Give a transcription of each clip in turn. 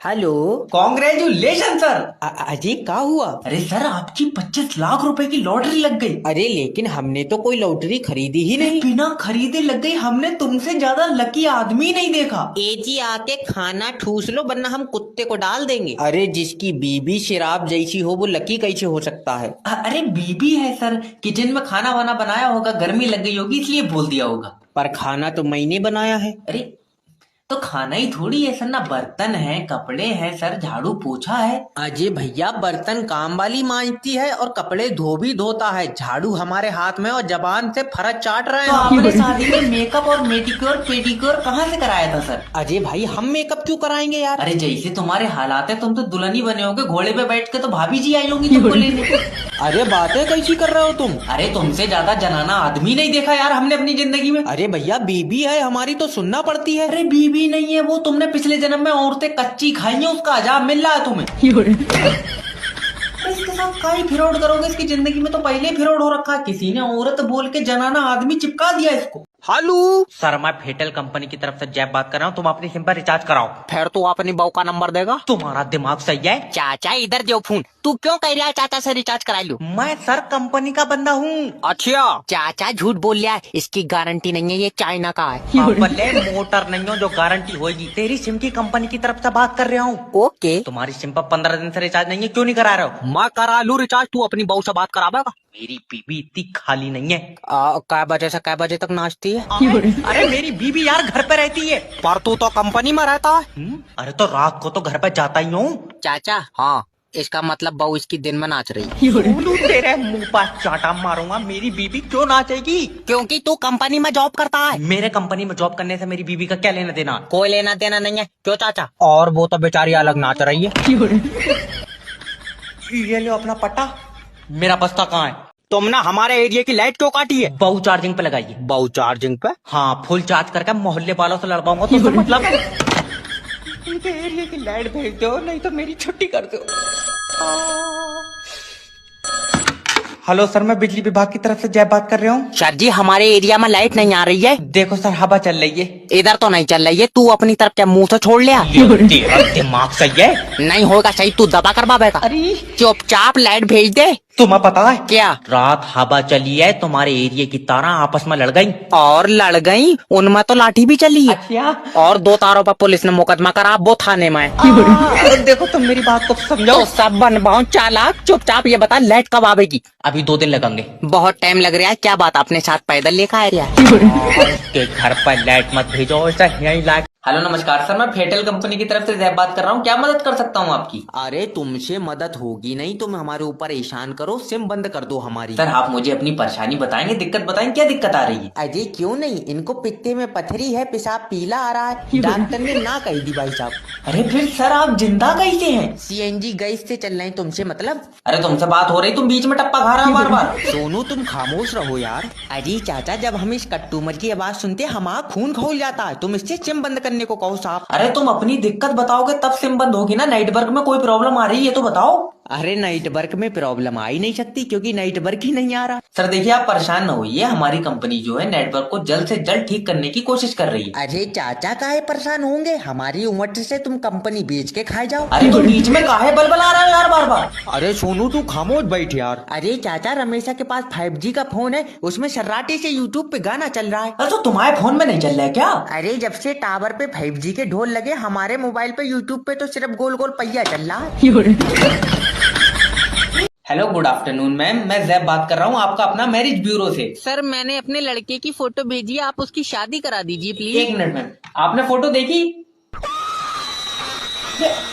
Hello. Congratulation sir. Ajay क्या हुआ? अरे सर आपकी 25 लाख रुपए की लॉटरी लग गई। अरे लेकिन हमने तो कोई लॉटरी खरीदी ही नहीं। बिना खरीदे लग गई। हमने तुमसे ज्यादा लकी आदमी नहीं देखा। एजी आके खाना ठूस लो वरना हम कुत्ते को डाल देंगे। अरे जिसकी बीबी शराब जैसी हो वो लकी कैसे हो सकता है? अरे बीबी है सर, किचन में खाना वाना बनाया होगा, गर्मी लग गई होगी इसलिए बोल दिया होगा। पर खाना तो मैंने बनाया है। अरे तो खाना ही थोड़ी है सर, ना बर्तन है, कपड़े हैं सर, झाड़ू पोछा है। अजय भैया बर्तन काम वाली मांजती है और कपड़े धो भी धोता है। झाड़ू हमारे हाथ में और जबान से फरक चाट रहे तो हैं। आपने शादी में मेकअप और मेडिक्योर पेडिक्योर कहाँ से कराया था सर? अजय भाई हम मेकअप क्यों कराएंगे यार? अरे जैसे तुम्हारे हालात है, तुम तो दुल्हन बने होगे, घोड़े पे बैठ के तो भाभी जी आई होंगी तुमको लेने। अरे बातें कैसी कर रहे हो तुम? अरे तुमसे ज्यादा जनाना आदमी नहीं देखा यार हमने अपनी जिंदगी में। अरे भैया बीबी है हमारी तो सुनना पड़ती है। अरे बीबी नहीं है वो, तुमने पिछले जन्म में औरतें कच्ची खाई हैं, उसका अजाब मिल रहा है तुम्हें। इसके साथ काई फिरौड करोगे, इसकी जिंदगी में तो पहले ही फिरौड हो रखा है। किसी ने औरत बोल के जनाना आदमी चिपका दिया इसको। हेलो सर मैं फेटल कंपनी की तरफ से जैब बात कर रहा हूँ, तुम अपनी सिम पर रिचार्ज कराओ। फिर तो अपनी बहू का नंबर देगा। तुम्हारा दिमाग सही है? चाचा इधर दो फोन। तू क्यों कह रहा है चाचा से रिचार्ज करा लूं? मैं सर कंपनी का बंदा हूँ। अच्छा चाचा झूठ बोल रहा है, इसकी गारंटी नहीं है, ये चाइना का है। भले मोटर नहीं हो जो गारंटी होगी। तेरी सिम की कंपनी की तरफ से बात कर रहा हूँ। ओके तुम्हारी सिम पर 15 दिन से रिचार्ज नहीं है, क्यों नहीं करा रहे हो? मैं करा लूं रिचार्ज, तू अपनी बहू से बात करावेगा? मेरी बीबी इतनी खाली नहीं है। कै बजे से कै बजे तक नाचती है? अरे मेरी बीबी यार घर पे रहती है। पर तू तो कंपनी में रहता है। अरे तो रात को तो घर पे जाता ही हूँ। चाचा हाँ, इसका मतलब बहू इसकी दिन में नाच रही है। तेरे मुंह पर चाटा मारूंगा। मेरी बीबी क्यों नाचेगी? क्योंकि तू कंपनी में जॉब करता है। मेरे कंपनी में जॉब करने से मेरी बीबी का क्या लेना देना? कोई लेना देना नहीं है। क्यों चाचा? और वो तो बेचारी अलग नाच रही है। ये लो अपना पट्टा। मेरा बस्ता कहाँ है? तुमने हमारे एरिया की लाइट क्यों काटी है? बहु चार्जिंग पे लगाइए। बहु चार्जिंग पे? हाँ फुल चार्ज करके मोहल्ले वालों से लड़वाऊंगा तो उसका मतलब मुझे एरिया की लाइट भेज दो, नहीं तो मेरी छुट्टी कर दो। हेलो सर, मैं बिजली विभाग की तरफ से जय बात कर रहा हूँ। सर जी हमारे एरिया में लाइट नहीं आ रही है। देखो सर हवा चल रही है। इधर तो नहीं चल रही है, तू अपनी तरफ क्या मुंह से छोड़ लिया? तेरा दिमाग सही है? नहीं होगा सही, तू दबा कर बाबेगा। अरे चुपचाप लाइट भेज दे। तुम्हें पता है क्या? रात हवा चली है, तुम्हारे एरिया की तारा आपस में लड़ गई। और लड़ गई, उनमें तो लाठी भी चली है। अच्छा? और 2 तारों पर पुलिस ने मुकदमा करा, वो थाने में है। देखो तुम मेरी बात को समझो। तो सब बनवाओ चालाक, चुपचाप ये बता लाइट कब आवेगी? अभी 2 दिन लगेंगे। बहुत टाइम लग रहा है, क्या बात अपने साथ पैदल लेकर आ रहा है? के घर पर लाइट मत भेजो, ऐसा यही लाइट। हेलो नमस्कार सर, मैं फेटल कंपनी की तरफ से जैब बात कर रहा हूँ, क्या मदद कर सकता हूँ आपकी? अरे तुमसे मदद होगी नहीं, तुम हमारे ऊपर एहसान करो, सिम बंद कर दो हमारी। सर आप मुझे अपनी परेशानी बताएंगे, दिक्कत बताएंगे, क्या दिक्कत आ रही है? अजय क्यों नहीं, इनको पित्ते में पथरी है, पेशाब पीला आ रहा है, डॉक्टर ने ना कही दी भाई साहब। अरे फिर सर आप जिंदा कैसे हैं? सीएनजी गैस से चल रहे हैं, तुमसे मतलब? अरे तुमसे बात हो रही, तुम बीच में टप्पा खा रहा है बार बार। सोनू तुम खामोश रहो यार। अरे चाचा जब हम इस कट्टूमर की आवाज सुनते हमारा खून खौल जाता है, तुम इससे सिम बंद करने को कहो साहब। अरे तुम अपनी दिक्कत बताओगे तब सिम बंद होगी ना। नेटवर्क में कोई प्रॉब्लम आ रही है तो बताओ। अरे नेटवर्क में प्रॉब्लम आ ही नहीं सकती क्योंकि नेटवर्क ही नहीं आ रहा। सर देखिए आप परेशान न होइए, हमारी कंपनी जो है नेटवर्क को जल्द से जल्द ठीक करने की कोशिश कर रही है। अरे चाचा काहे परेशान होंगे, हमारी उम्र से तुम कंपनी बेच के खाए जाओ। अरे तो बीच में काहे बलबल आ रहा है यार बार बार? अरे सोनू तू खामोश बैठ यार। अरे चाचा रमेशा के पास 5G का फोन है, उसमें सर्राटे से यूट्यूब पे गाना चल रहा है। अरे तो तुम्हारे फोन में नहीं चल रहा है क्या? अरे जब से टावर पे 5G के ढोल लगे, हमारे मोबाइल पे यूट्यूब पे तो सिर्फ गोल गोल पहिया चल रहा है। हेलो गुड आफ्टरनून मैम, मैं जैब बात कर रहा हूँ आपका अपना मैरिज ब्यूरो से। सर मैंने अपने लड़के की फोटो भेजी है, आप उसकी शादी करा दीजिए प्लीज। 1 मिनट मैम, आपने फोटो देखी?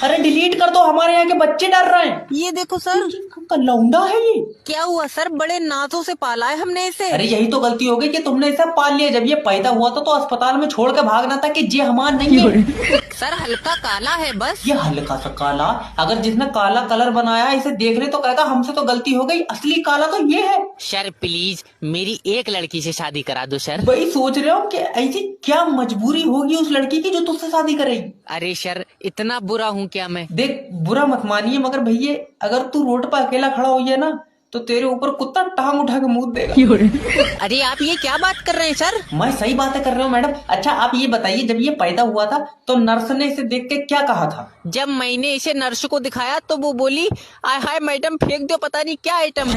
अरे डिलीट कर दो, हमारे यहाँ के बच्चे डर रहे हैं। ये देखो सर। लौंडा है ये। क्या हुआ सर, बड़े नाजों से पाला है हमने इसे। अरे यही तो गलती हो गई कि तुमने इसे पाल लिया। जब ये पैदा हुआ था तो अस्पताल में छोड़ के भागना था कि ये हमारा नहीं है। सर हल्का काला है बस। ये हल्का सा काला, अगर जिसने काला कलर बनाया इसे देख ले तो कहेगा हमसे तो गलती हो गई, असली काला तो ये है। सर प्लीज मेरी एक लड़की से शादी करा दो सर। वही सोच रहे हो कि ऐसी क्या मजबूरी होगी उस लड़की की जो तुझसे शादी करेगी। अरे सर इतना बुरा हूँ क्या मैं? देख बुरा मत मानिए, मगर भैया अगर तू रोड पर अकेला खड़ा हो ना तो तेरे ऊपर कुत्ता टांग उठा के मुंह देगा। अरे आप ये क्या बात कर रहे हैं सर? मैं सही बातें कर रहा हूँ मैडम। अच्छा आप ये बताइए, जब ये पैदा हुआ था तो नर्स ने इसे देख के क्या कहा था? जब मैंने इसे नर्स को दिखाया तो वो बोली, आय हाय मैडम फेंक दो, पता नहीं क्या आइटम है।